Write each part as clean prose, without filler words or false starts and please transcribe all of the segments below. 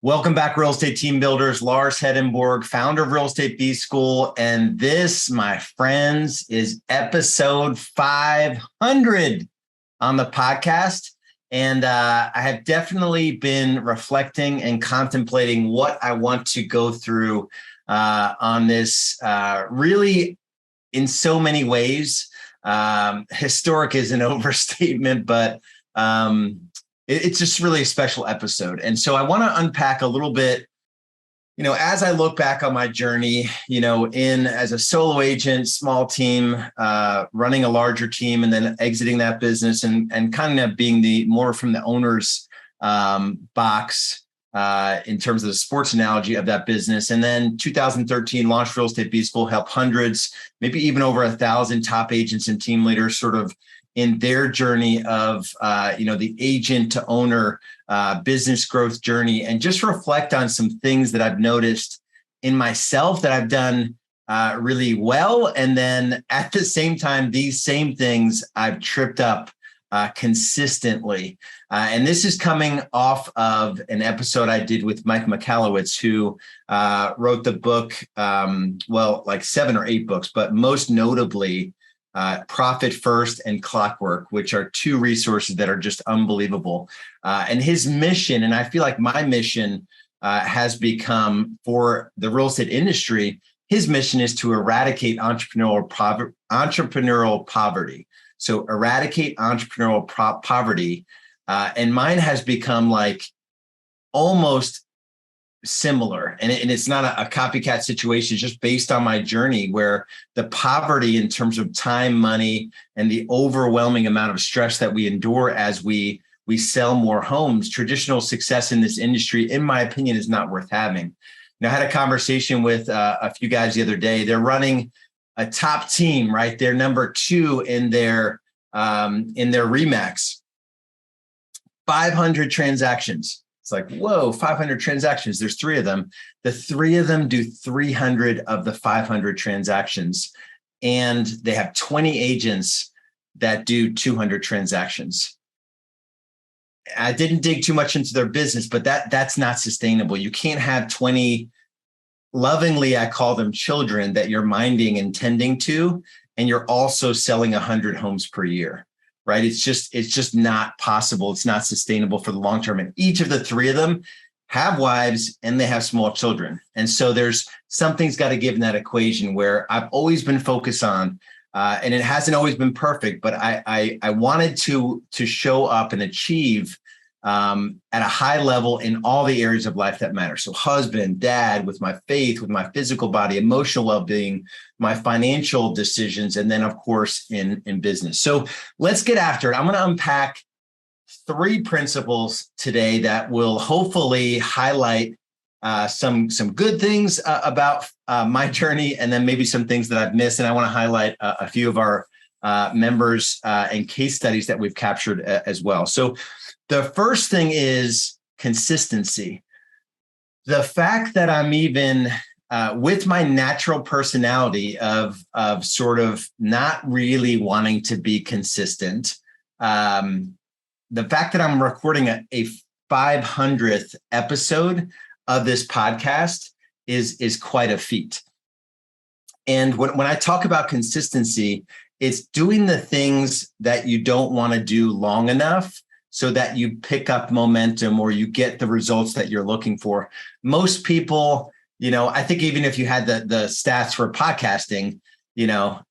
Welcome back, real estate team builders. Lars Hedenborg, founder of Real Estate B School. And this, my friends, is episode 500 on the podcast. And I have definitely been reflecting and contemplating what I want to go through on this really in so many ways. Historic is an overstatement, but it's just really a special episode. And so I want to unpack a little bit, as I look back on my journey, as a solo agent, small team, running a larger team, and then exiting that business and kind of being the more from the owner's box in terms of the sports analogy of that business. And then 2013 launched Real Estate B School, helped hundreds, maybe even over 1,000 top agents and team leaders sort of in their journey of, the agent to owner business growth journey, and just reflect on some things that I've noticed in myself that I've done really well. And then at the same time, these same things I've tripped up consistently. And this is coming off of an episode I did with Mike Michalowicz, who wrote the book, like 7 or 8 books, but most notably, Profit First and Clockwork, which are 2 resources that are just unbelievable. And his mission, and I feel like my mission has become for the real estate industry, his mission is to eradicate entrepreneurial poverty. So eradicate entrepreneurial poverty. And mine has become like almost similar, and it's not a copycat situation. It's just based on my journey, where the poverty in terms of time, money, and the overwhelming amount of stress that we endure as we sell more homes, traditional success in this industry, in my opinion, is not worth having. Now, I had a conversation with a few guys the other day. They're running a top team, right? They're number 2 in their Remax, 500 transactions. It's like, whoa, 500 transactions. There's 3 of them. The 3 of them do 300 of the 500 transactions. And they have 20 agents that do 200 transactions. I didn't dig too much into their business, but that's not sustainable. You can't have 20, lovingly, I call them children, that you're minding and tending to, and you're also selling 100 homes per year. Right? It's just not possible. It's not sustainable for the long term. And each of the 3 of them have wives and they have small children. And so there's something's got to give in that equation, where I've always been focused on, and it hasn't always been perfect, but I wanted to show up and achieve at a high level in all the areas of life that matter. So husband, dad, with my faith, with my physical body, emotional well-being, my financial decisions, and then, of course, in business. So let's get after it. I'm going to unpack 3 principles today that will hopefully highlight some good things about my journey, and then maybe some things that I've missed. And I want to highlight a few of our members and case studies that we've captured as well. So the first thing is consistency. The fact that I'm even with my natural personality of sort of not really wanting to be consistent, the fact that I'm recording a 500th episode of this podcast is quite a feat. And when I talk about consistency, it's doing the things that you don't want to do long enough so that you pick up momentum or you get the results that you're looking for. Most people, I think even if you had the stats for podcasting,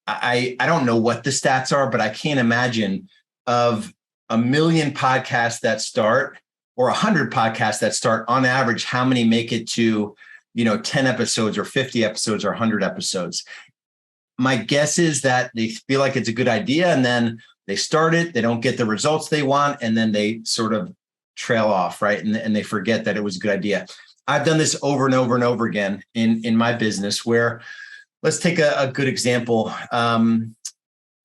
I don't know what the stats are, but I can't imagine of 1 million podcasts that start, or 100 podcasts that start, on average, how many make it to, 10 episodes or 50 episodes or 100 episodes. My guess is that they feel like it's a good idea, and then they start it, they don't get the results they want, and then they sort of trail off, right? And they forget that it was a good idea. I've done this over and over and over again in my business, where let's take a good example.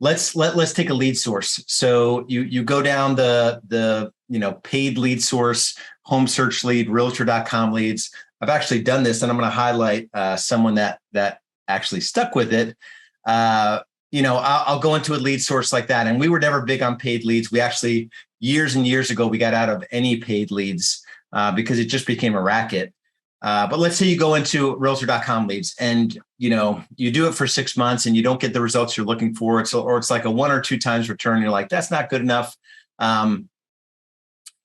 Let's take a lead source. So you go down the paid lead source, home search lead, realtor.com leads. I've actually done this, and I'm going to highlight someone that actually stuck with it. I'll go into a lead source like that. And we were never big on paid leads. We actually, years and years ago, we got out of any paid leads because it just became a racket. But let's say you go into realtor.com leads and, you do it for 6 months and you don't get the results you're looking for. Or it's like a 1 or 2 times return. You're like, that's not good enough. But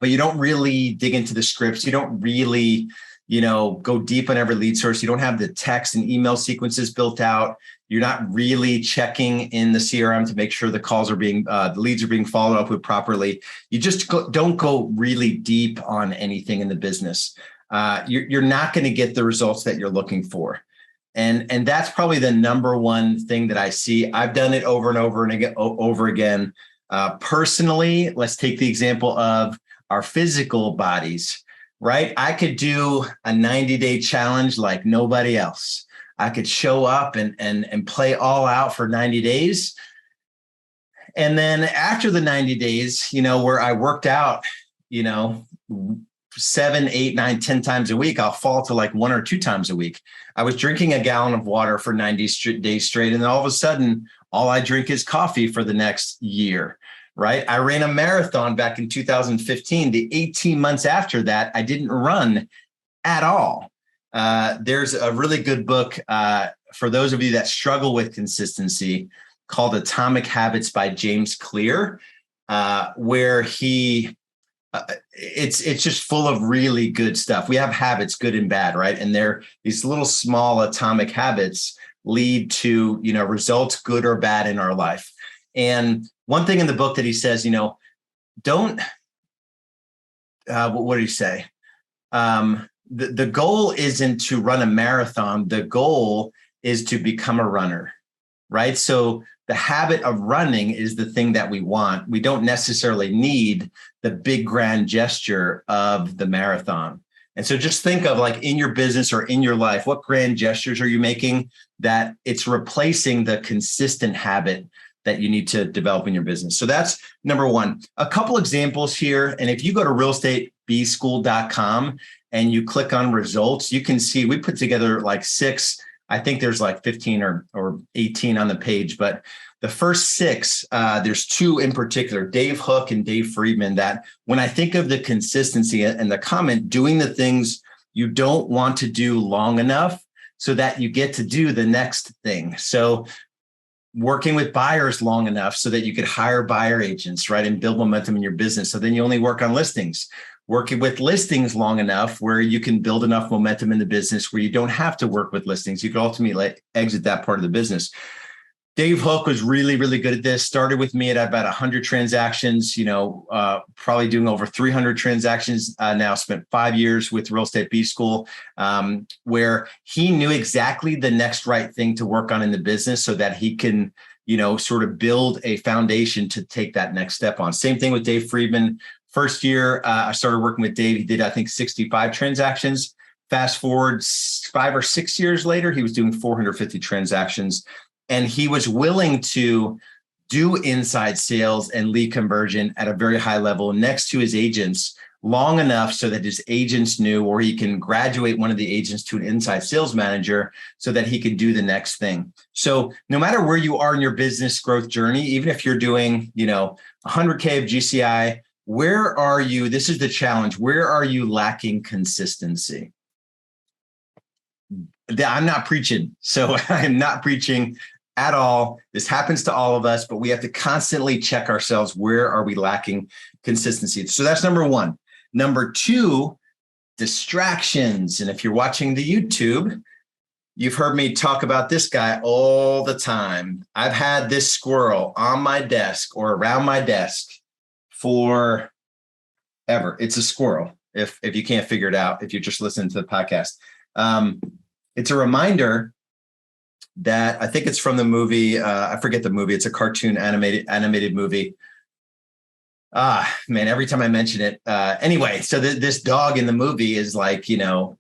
you don't really dig into the scripts. You don't really, go deep on every lead source. You don't have the text and email sequences built out. You're not really checking in the CRM to make sure the calls are the leads are being followed up with properly. You just don't go really deep on anything in the business. You're not going to get the results that you're looking for. And that's probably the number one thing that I see. I've done it over and over again. Personally, let's take the example of our physical bodies, right? I could do a 90-day challenge like nobody else. I could show up and play all out for 90 days. And then after the 90 days, where I worked out, 7, 8, 9, 10 times a week, I'll fall to like 1 or 2 times a week. I was drinking a gallon of water for 90 days straight. And then all of a sudden, all I drink is coffee for the next year, right? I ran a marathon back in 2015. The 18 months after that, I didn't run at all. There's a really good book for those of you that struggle with consistency called Atomic Habits by James Clear, where it's just full of really good stuff. We have habits, good and bad, right? And these little small atomic habits lead to, results, good or bad in our life. And one thing in the book that he says, don't, what did he say? The goal isn't to run a marathon. The goal is to become a runner, right? So the habit of running is the thing that we want. We don't necessarily need the big grand gesture of the marathon. And so just think of like in your business or in your life, what grand gestures are you making that it's replacing the consistent habit that you need to develop in your business. So that's number one. A couple examples here. And if you go to realestatebschool.com and you click on results, you can see we put together like 6. I think there's like 15 or 18 on the page, but the first 6, there's 2 in particular, Dave Hook and Dave Friedman, that when I think of the consistency and the comment, doing the things you don't want to do long enough so that you get to do the next thing. So working with buyers long enough so that you could hire buyer agents, right, and build momentum in your business. So then you only work on listings. Working with listings long enough where you can build enough momentum in the business where you don't have to work with listings. You can ultimately exit that part of the business. Dave Hook was really, really good at this. Started with me at about 100 transactions, probably doing over 300 transactions now, spent 5 years with Real Estate B School, where he knew exactly the next right thing to work on in the business so that he can, sort of build a foundation to take that next step on. Same thing with Dave Friedman. First year, I started working with Dave. He did, I think, 65 transactions. Fast forward 5 or 6 years later, he was doing 450 transactions. And he was willing to do inside sales and lead conversion at a very high level next to his agents long enough so that his agents knew, or he can graduate one of the agents to an inside sales manager so that he can do the next thing. So no matter where you are in your business growth journey, even if you're doing, 100K of GCI, where are you? This is the challenge. Where are you lacking consistency? I'm not preaching. So I'm not preaching at all. This happens to all of us, but we have to constantly check ourselves. Where are we lacking consistency? So that's number one. Number 2, distractions. And if you're watching the YouTube, you've heard me talk about this guy all the time. I've had this squirrel on my desk or around my desk for ever. It's a squirrel. If you can't figure it out, if you're just listening to the podcast, it's a reminder that I think it's from the movie. I forget the movie. It's a cartoon animated movie. Man, every time I mention it. Anyway, so this dog in the movie is like,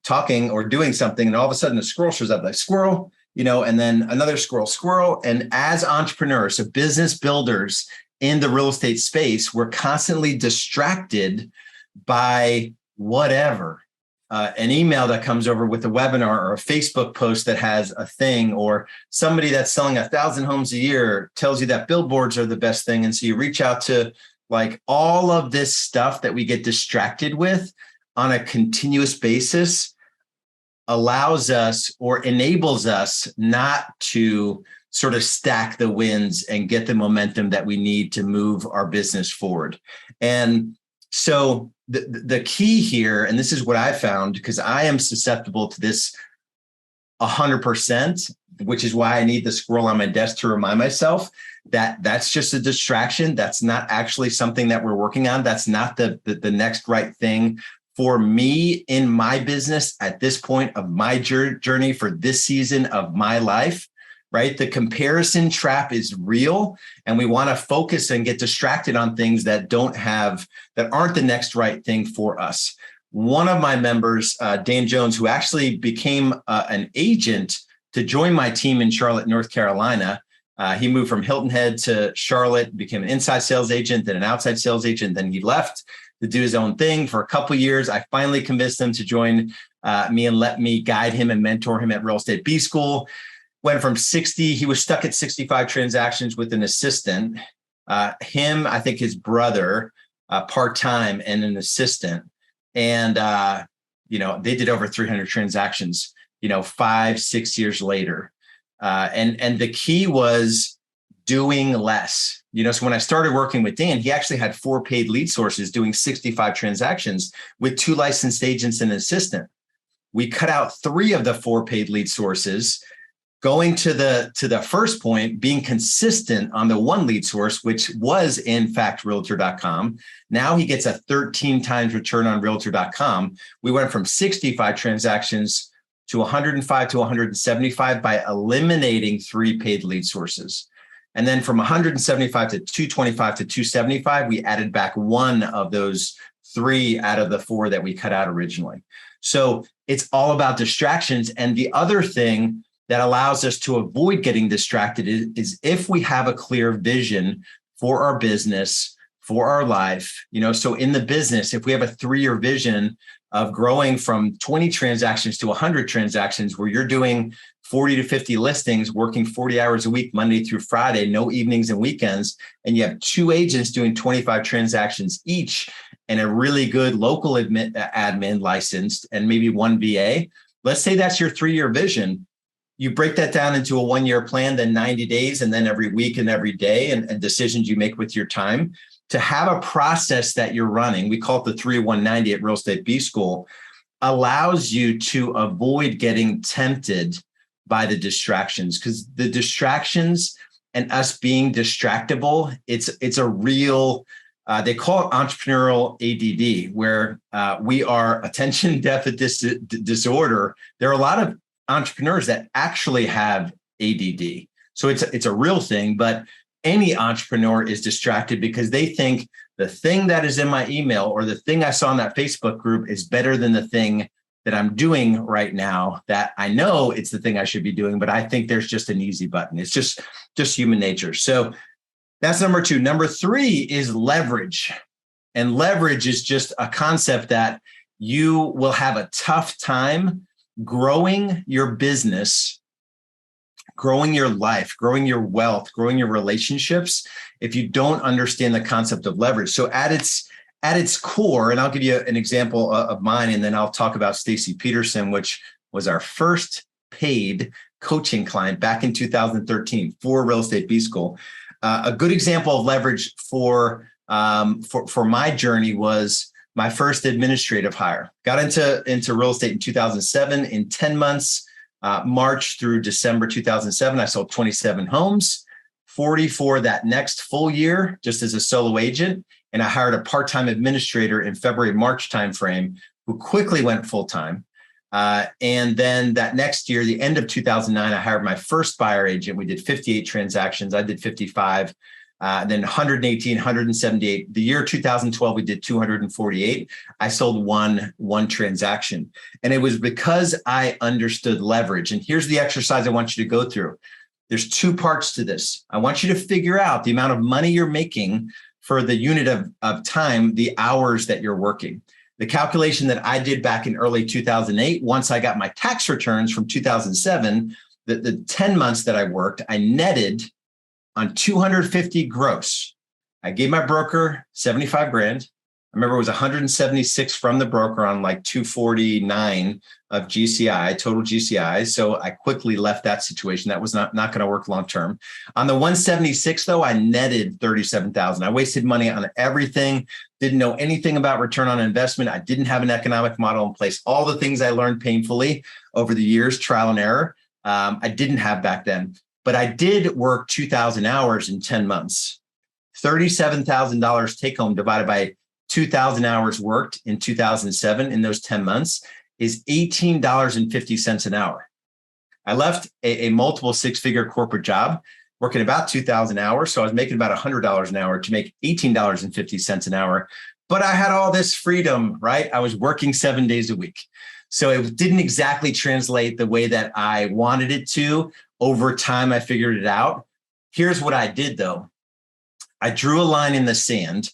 talking or doing something. And all of a sudden a squirrel shows up, like squirrel, and then another squirrel. And as entrepreneurs, so business builders in the real estate space, we're constantly distracted by whatever. An email that comes over with a webinar or a Facebook post that has a thing, or somebody that's selling 1,000 homes a year tells you that billboards are the best thing. And so you reach out to like all of this stuff that we get distracted with on a continuous basis allows us or enables us not to sort of stack the wins and get the momentum that we need to move our business forward. And so the key here, and this is what I found, because I am susceptible to this 100%, which is why I need the squirrel on my desk to remind myself that that's just a distraction. That's not actually something that we're working on. That's not the next right thing for me in my business at this point of my journey for this season of my life, right? The comparison trap is real, and we want to focus and get distracted on things that aren't the next right thing for us. One of my members, Dan Jones, who actually became an agent to join my team in Charlotte, North Carolina. He moved from Hilton Head to Charlotte, became an inside sales agent, then an outside sales agent. Then he left to do his own thing for a couple of years. I finally convinced him to join me and let me guide him and mentor him at Real Estate B School. Went from 60, he was stuck at 65 transactions with an assistant. I think his brother, part-time, and an assistant. And, they did over 300 transactions, 5-6 years later. And the key was doing less. So when I started working with Dan, he actually had 4 paid lead sources doing 65 transactions with 2 licensed agents and an assistant. We cut out 3 of the 4 paid lead sources, going to the first point, being consistent on the 1 lead source, which was in fact realtor.com. Now he gets a 13 times return on realtor.com. We went from 65 transactions to 105 to 175 by eliminating 3 paid lead sources. And then from 175 to 225 to 275, we added back 1 of those 3 out of the 4 that we cut out originally. So it's all about distractions. And the other thing that allows us to avoid getting distracted is if we have a clear vision for our business, for our life. So in the business, if we have a 3-year vision of growing from 20 transactions to 100 transactions, where you're doing 40 to 50 listings, working 40 hours a week, Monday through Friday, no evenings and weekends, and you have 2 agents doing 25 transactions each, and a really good local admin licensed, and maybe 1 VA. Let's say that's your 3-year vision. You break that down into a 1-year plan, then 90 days, and then every week and every day, and decisions you make with your time. To have a process that you're running, we call it the 3-1-90 at Real Estate B School, allows you to avoid getting tempted by the distractions, because the distractions and us being distractible, it's a real, they call it entrepreneurial ADD, where we are attention deficit disorder. There are a lot of entrepreneurs that actually have ADD. So it's a real thing, but any entrepreneur is distracted because they think the thing that is in my email or the thing I saw in that Facebook group is better than the thing that I'm doing right now, that I know it's the thing I should be doing, but I think there's just an easy button. It's just human nature. So that's number 2. Number 3 is leverage. And leverage is just a concept that you will have a tough time growing your business, growing your life, growing your wealth, growing your relationships, if you don't understand the concept of leverage. So at its core, and I'll give you an example of mine, and then I'll talk about Stacey Peterson, which was our first paid coaching client back in 2013 for Real Estate B School. A good example of leverage for my journey was my first administrative hire. Got into real estate in 2007. In 10 months, March through December 2007, I sold 27 homes, 44 that next full year, just as a solo agent. And I hired a part-time administrator in February, March timeframe, who quickly went full-time. And then that next year, the end of 2009, I hired my first buyer agent. We did 58 transactions. I did 55. Then 118, 178. The year 2012, we did 248. I sold one transaction. And it was because I understood leverage. And here's the exercise I want you to go through. There's 2 parts to this. I want you to figure out the amount of money you're making for the unit of time, the hours that you're working. The calculation that I did back in early 2008, once I got my tax returns from 2007, the 10 months that I worked, I netted on 250 gross. I gave my broker 75 grand. I remember it was 176 from the broker on like 249 of GCI, total GCI. So I quickly left that situation. That was not going to work long term. On the 176, though, I netted 37,000. I wasted money on everything, didn't know anything about return on investment. I didn't have an economic model in place. All the things I learned painfully over the years, trial and error, I didn't have back then. But I did work 2,000 hours in 10 months. $37,000 take home divided by 2,000 hours worked in 2007 in those 10 months is $18.50 an hour. I left a multiple six-figure corporate job working about 2,000 hours. So I was making about $100 an hour to make $18.50 an hour. But I had all this freedom, right? I was working 7 days a week. So it didn't exactly translate the way that I wanted it to. Over time, I figured it out. Here's what I did, though. I drew a line in the sand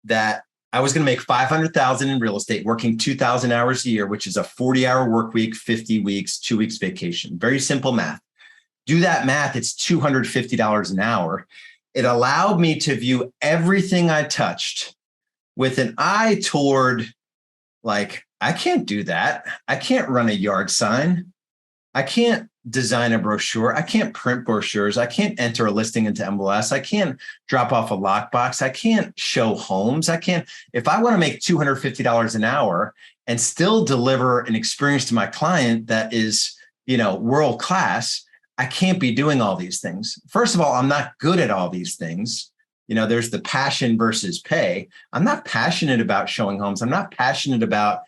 that I was going to make $500,000 in real estate, working 2,000 hours a year, which is a 40-hour work week, 50 weeks, 2 weeks vacation. Very simple math. Do that math, it's $250 an hour. It allowed me to view everything I touched with an eye toward, like, I can't do that. I can't run a yard sign. I can't design a brochure. I can't print brochures. I can't enter a listing into MLS. I can't drop off a lockbox. I can't show homes. I can't, if I want to make $250 an hour and still deliver an experience to my client that is, world class, I can't be doing all these things. First of all, I'm not good at all these things. There's the passion versus pay. I'm not passionate about showing homes. I'm not passionate about,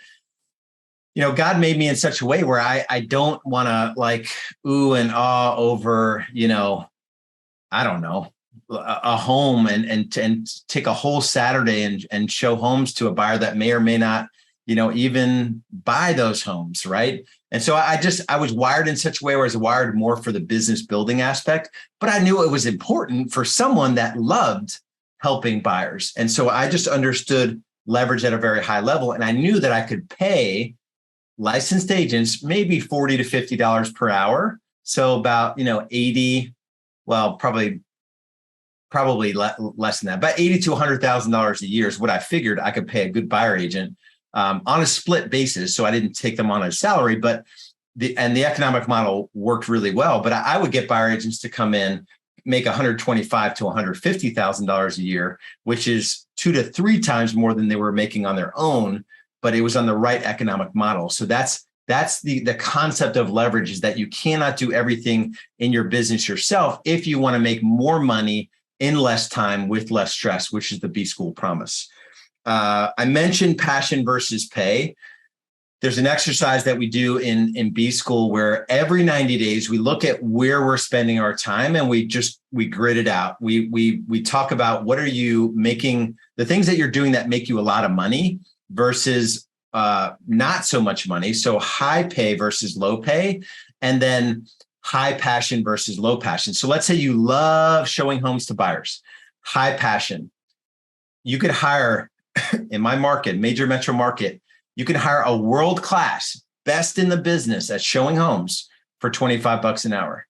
God made me in such a way where I don't want to like ooh and ah over, I don't know, a home and take a whole Saturday and show homes to a buyer that may or may not, even buy those homes. Right. And so I was wired in such a way where I was wired more for the business building aspect, but I knew it was important for someone that loved helping buyers. And so I just understood leverage at a very high level. And I knew that I could pay licensed agents, maybe $40 to $50 per hour. So about, 80, well, probably less than that, about $80,000 to $100,000 a year is what I figured I could pay a good buyer agent on a split basis. So I didn't take them on a salary, but the economic model worked really well. But I would get buyer agents to come in, make $125,000 to $150,000 a year, which is 2 to 3 times more than they were making on their own. But it was on the right economic model. So that's the concept of leverage, is that you cannot do everything in your business yourself if you want to make more money in less time with less stress, which is the B School promise. I mentioned passion versus pay. There's an exercise that we do in B School where every 90 days we look at where we're spending our time and we grid it out. We talk about what are you making, the things that you're doing that make you a lot of money versus not so much money. So high pay versus low pay, and then high passion versus low passion. So let's say you love showing homes to buyers, high passion. You could hire in my market, major metro market, you can hire a world-class, best in the business at showing homes for $25 an hour.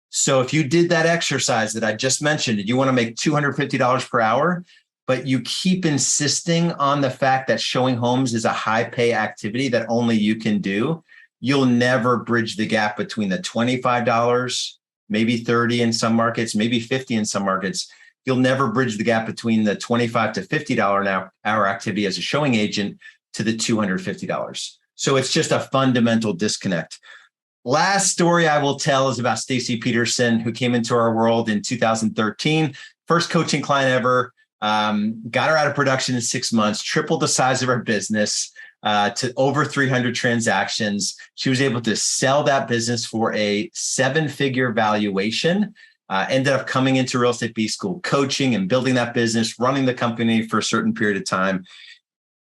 So if you did that exercise that I just mentioned, and you want to make $250 per hour, but you keep insisting on the fact that showing homes is a high pay activity that only you can do, you'll never bridge the gap between the $25, maybe $30 in some markets, maybe $50 in some markets. You'll never bridge the gap between the $25 to $50 an hour activity as a showing agent to the $250. So it's just a fundamental disconnect. Last story I will tell is about Stacey Peterson, who came into our world in 2013, first coaching client ever. Got her out of production in 6 months, tripled the size of her business to over 300 transactions. She was able to sell that business for a 7-figure valuation, ended up coming into Real Estate B School, coaching and building that business, running the company for a certain period of time.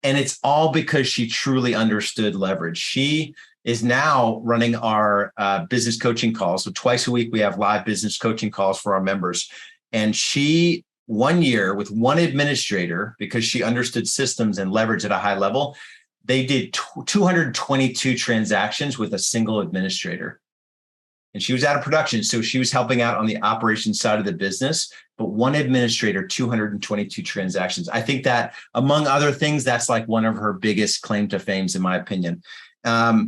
And it's all because she truly understood leverage. She is now running our business coaching calls. So twice a week, we have live business coaching calls for our members. And she, 1 year with one administrator, because she understood systems and leverage at a high level, they did 222 transactions with a single administrator. And she was out of production. So she was helping out on the operations side of the business, but one administrator, 222 transactions. I think that, among other things, that's like one of her biggest claim to fame, in my opinion. All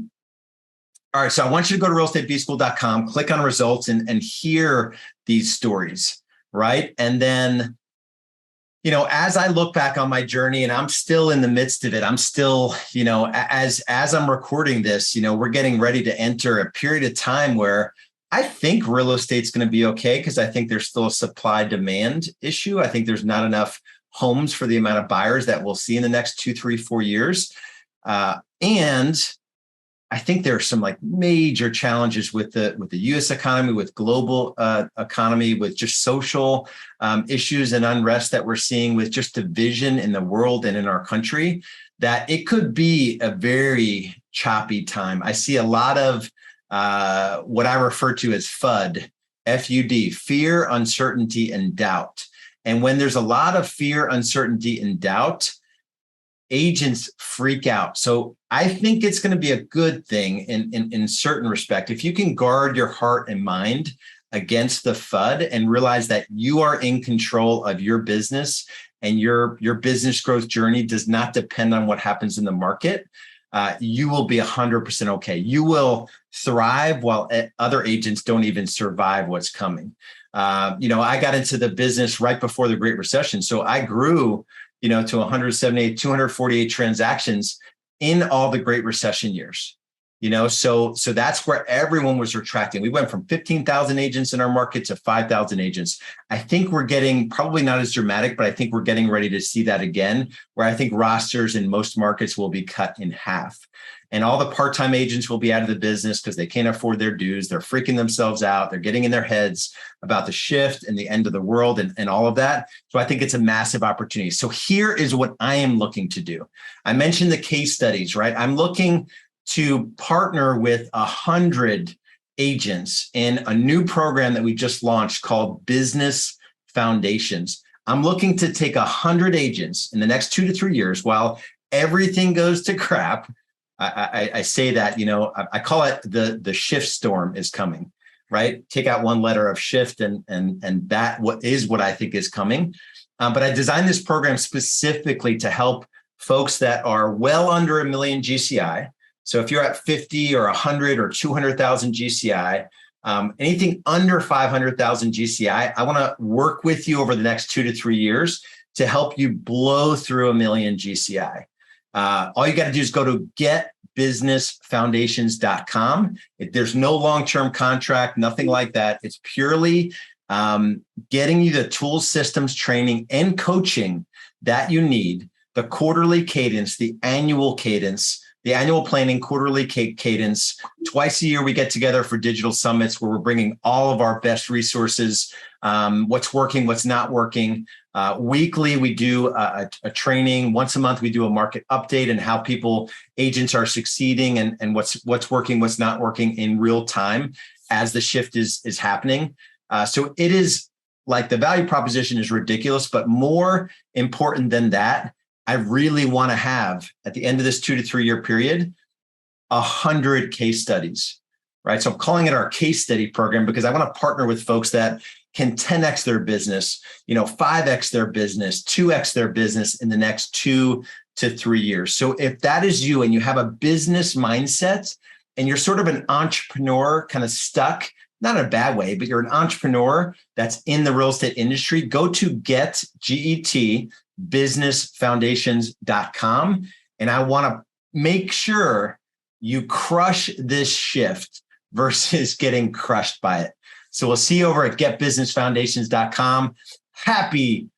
right, so I want you to go to realestatebschool.com, click on results, and hear these stories, right? And then, as I look back on my journey, and I'm still in the midst of it, I'm still, as I'm recording this, we're getting ready to enter a period of time where I think real estate's going to be okay, because I think there's still a supply-demand issue. I think there's not enough homes for the amount of buyers that we'll see in the next 2, 3, 4 years. And I think there are some like major challenges with the U.S. economy, with global economy, with just social issues and unrest that we're seeing, with just division in the world and in our country, that it could be a very choppy time. I see a lot of what I refer to as FUD, F-U-D, fear, uncertainty, and doubt. And when there's a lot of fear, uncertainty, and doubt, agents freak out. So I think it's going to be a good thing in certain respect. If you can guard your heart and mind against the FUD and realize that you are in control of your business, and your business growth journey does not depend on what happens in the market, you will be 100% okay. You will thrive while other agents don't even survive what's coming. I got into the business right before the Great Recession. So I grew to 178, 248 transactions in all the Great Recession years. So that's where everyone was retracting. We went from 15,000 agents in our market to 5,000 agents. I think we're getting, probably not as dramatic, but I think we're getting ready to see that again, where I think rosters in most markets will be cut in half. And all the part-time agents will be out of the business because they can't afford their dues. They're freaking themselves out. They're getting in their heads about the shift and the end of the world and all of that. So I think it's a massive opportunity. So here is what I am looking to do. I mentioned the case studies, right? I'm looking to partner with 100 agents in a new program that we just launched called Business Foundations. I'm looking to take 100 agents in the next 2 to 3 years while everything goes to crap. I say that, I call it the shift storm is coming, right? Take out one letter of shift and that what I think is coming. But I designed this program specifically to help folks that are well under $1 million GCI. So if you're at 50 or 100 or 200,000 GCI, anything under 500,000 GCI, I want to work with you over the next 2 to 3 years to help you blow through $1 million GCI. All you got to do is go to getbusinessfoundations.com. There's no long-term contract, nothing like that. It's purely getting you the tools, systems, training, and coaching that you need, the quarterly cadence, the annual cadence, the annual planning, quarterly cadence. Twice a year, we get together for digital summits where we're bringing all of our best resources, what's working, what's not working. Weekly, we do a training. Once a month, we do a market update and how agents are succeeding and what's working, what's not working in real time as the shift is happening. So it is like the value proposition is ridiculous, but more important than that, I really want to have at the end of this 2 to 3 year period, 100 case studies, right? So I'm calling it our case study program because I want to partner with folks that can 10x their business, 5x their business, 2x their business in the next 2 to 3 years. So if that is you and you have a business mindset and you're sort of an entrepreneur kind of stuck, not in a bad way, but you're an entrepreneur that's in the real estate industry, go to businessfoundations.com. And I want to make sure you crush this shift versus getting crushed by it. So we'll see you over at getbusinessfoundations.com. Happy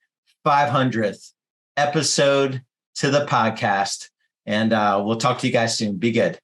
500th episode to the podcast. And we'll talk to you guys soon. Be good.